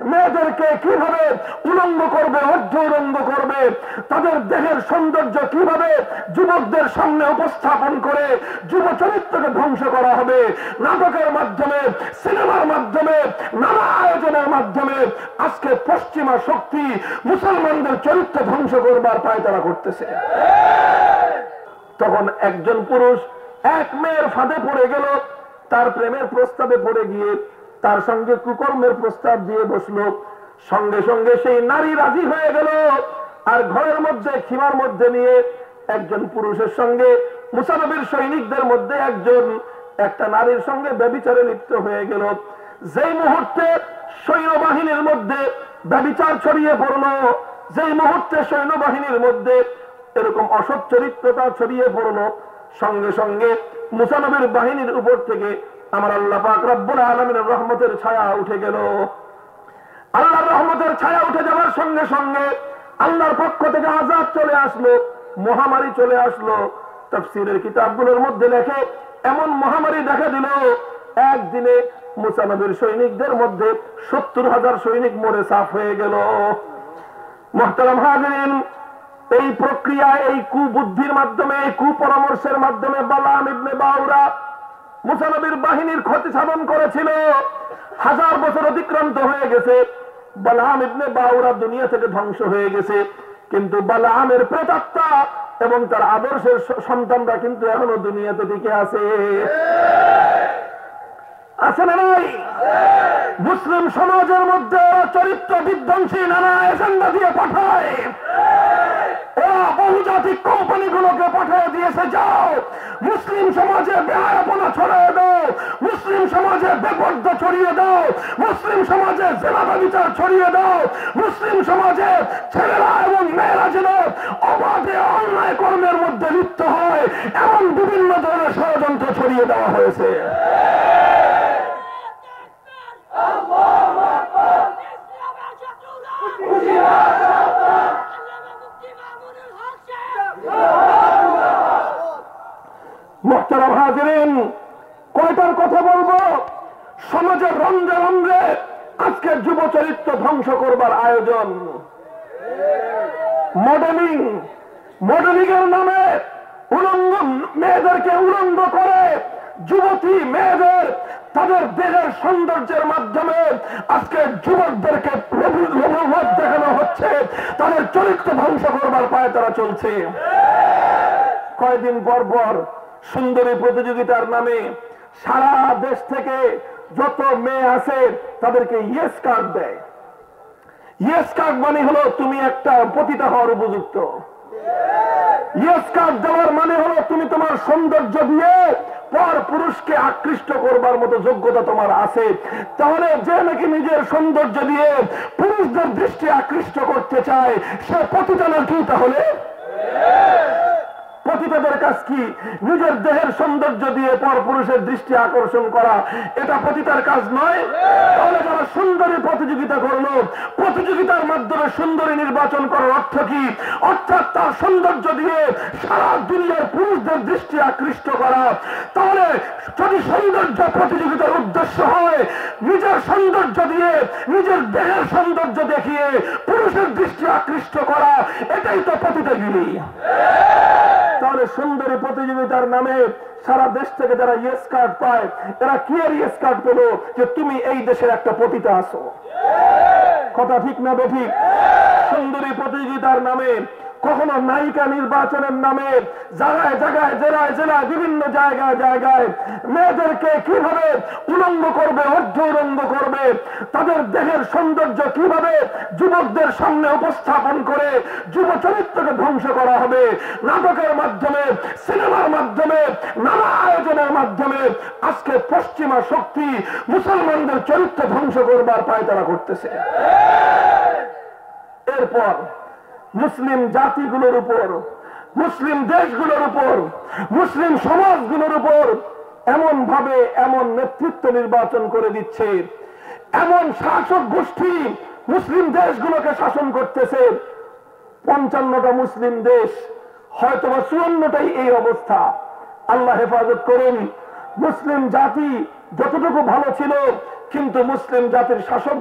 মেয়েদেরকে কিভাবে উলঙ্গ করবে, অর্ধ উলঙ্গ করবে, তাদের দেহের সৌন্দর্য কিভাবে যুবকদের সামনে উপস্থাপন করে যুব চরিত্রকে ধ্বংস করা হবে। নাটকের মাধ্যমে, সিনেমার মাধ্যমে, নানা আয়োজনের মাধ্যমে আজকে পশ্চিমা শক্তি মুসলমানদের চরিত্র ধ্বংস করবার পায়তারা করতেছে। তখন একজন পুরুষ এক মেয়ের ফাঁদে পড়ে গেল, তার প্রেমের প্রস্তাবে পড়ে গিয়ে তার সঙ্গে কুকর্মের প্রস্তাব দিয়ে বসলো। সঙ্গে সঙ্গে সেই নারী রাজি হয়ে গেল, আর ঘরের মধ্যে খিমার মধ্যে নিয়ে একজন পুরুষের সঙ্গে, মুসা নবীর সৈনিকদের মধ্যে একজন একটা নারীর সঙ্গে ব্যভিচারে লিপ্ত হয়ে গেল। যেই মুহূর্তে সৈন্যবাহিনীর মধ্যে ব্যভিচার ছড়িয়ে পড়ল, যেই মুহূর্তে সৈন্যবাহিনীর মধ্যে এরকম অসৎ চরিত্রতা ছড়িয়ে পড়ল, সঙ্গে সঙ্গে মুসা নবীর বাহিনীর উপর থেকে আমার আল্লাহ পাক রব্বুল আলামিনের রহমতের ছায়া উঠে গেল। আল্লাহর রহমতের ছায়া উঠে যাওয়ার সঙ্গে সঙ্গে আল্লাহর পক্ষ থেকে আযাব চলে আসলো, মহামারী চলে আসলো। তাফসীরের কিতাবগুলোর মধ্যে লেখে এমন মহামারী দেখা দিল, একদিনে মুসা নবীর সৈনিকদের মধ্যে 70,000 সৈনিক মরে সাফ হয়ে গেল। মুহতারাম হাজিরিন, এই প্রক্রিয়া, এই কুবুদ্ধির মাধ্যমে, এই কুপরামর্শের মাধ্যমে বালাম ইবনে বাউরা মুসা নবীর বাহিনীর ক্ষতি সাধন করেছিল। 1000 বছর অতিক্রান্ত হয়ে গেছে, বালাম ইবনে বাউরা দুনিয়া থেকে ধ্বংস হয়ে গেছে, কিন্তু বালামের প্রেতাত্মা এবং তার আদর্শের সন্তানরা কিন্তু এখনো দুনিয়াতে টিকে আছে। আছে না নাই? মুসলিম সমাজের মধ্যে চরিত্র বিধ্বংসী নানা এজেন্ডা দিয়ে পাঠায়। ওরা বহুজাতিক কোম্পানিগুলোকে পাঠিয়ে দিয়েছে, যাও মুসলিম সমাজে বেহায়াপনা ছড়িয়ে দাও, মুসলিম সমাজে বেপর্দা ছড়িয়ে দাও, মুসলিম সমাজে জেনাবা বিচার ছড়িয়ে দাও, মুসলিম সমাজে ছেলেরা এবং মেয়েরা যেন অবাধে অন্যায় কর্মের মধ্যে লিপ্ত হয়, এমন বিভিন্ন ধরনের ষড়যন্ত্র ছড়িয়ে দেওয়া হয়েছে। মুহতারাম হাজিরিন, কয়টার কথা বলবো? সমাজের রন্ধ্রে রন্ধ্রে আজকে যুব চরিত্র ধ্বংস করবার আয়োজন। মডেলিং, মডেলিং এর নামে উলঙ্গ মেয়েদেরকে উলঙ্গ করে যুবতী মেয়েদের তাদের দেহের সৌন্দর্যের মাধ্যমে আজকে যুবকদেরকে প্রলোভন দেখানো হচ্ছে, তাদের চরিত্র ধ্বংস করবার পায়তারা চলছে। কয়েকদিন পর পর সুন্দরী প্রতিযোগিতার নামে সারা দেশ থেকে যত মেয়ে আছে তাদেরকে ইয়েস কার্ড দেয়। ইয়েস কার্ড মানে হলো তুমি একটা পতিতা হওয়ার উপযুক্ত। ইয়েস কার্ড দেওয়ার মানে হলো তুমি তোমার সৌন্দর্য দিয়ে পর পুরুষকে আকৃষ্ট করবার মতো যোগ্যতা তোমার আছে। তাহলে যে নাকি নিজের সৌন্দর্য দিয়ে পুরুষদের দৃষ্টি আকৃষ্ট করতে চায় সে পতিতা নাকি? তাহলে পতিতাদের কাজ কি? নিজের দেহের সৌন্দর্য দিয়ে পর পুরুষের দৃষ্টি আকর্ষণ করা, এটা পতিতার কাজ নয়? তাহলে যারা সুন্দরী প্রতিযোগিতা করলো, প্রতিযোগিতার মাধ্যমে সুন্দরী নির্বাচন করার অর্থ কি? অর্থাৎ তার সৌন্দর্য দিয়ে সারা দুনিয়ার পুরুষদের দৃষ্টি আকৃষ্ট করা। তাহলে যদি সৌন্দর্য প্রতিযোগিতার উদ্দেশ্য হয় নিজের সৌন্দর্য দিয়ে, নিজের দেহের সৌন্দর্য দেখিয়ে পুরুষের দৃষ্টি আকৃষ্ট করা, এটাই তো পতিতাগিরি। তাহলে সুন্দরী প্রতিযোগিতার নামে সারা দেশ থেকে যারা ইয়েস কার্ড পায়, এরা কি এর ইয়েস কার্ড পেল? যে তুমি এই দেশের একটা পতিতা আছো। কথা ঠিক না বেঠিক? সুন্দরী প্রতিযোগিতার নামে, কখনো নায়িকা নির্বাচনের নামে জায়গায় জায়গায়, জেলায় জেলায়, বিভিন্ন জায়গায় জায়গায় মেয়েদেরকে কিভাবে উলঙ্গ করবে, অর্ধ উলঙ্গ করবে, তাদের দেহের সৌন্দর্য কিভাবে যুবকদের সামনে উপস্থাপন করে যুব চরিত্রকে ধ্বংস করা হবে। নাটকের মাধ্যমে, সিনেমার মাধ্যমে, নানা আয়োজনের মাধ্যমে আজকে পশ্চিমা শক্তি মুসলমানদের চরিত্র ধ্বংস করবার পায়তারা করতেছে। এরপর মুসলিম জাতিগুলোর উপর, মুসলিম দেশগুলোর উপর, মুসলিম সমাজগুলোর উপর এমন ভাবে এমন নেতৃত্ব নির্বাচন করে দিচ্ছে, এমন শাসক গোষ্ঠী মুসলিম দেশগুলোকে শাসন করতেছে। 55টা মুসলিম দেশ, হয়তো 54টাই এই অবস্থা। আল্লাহ হেফাজত করুন। মুসলিম জাতি যতটুকু ভালো ছিল, কিন্তু মুসলিম জাতির শাসক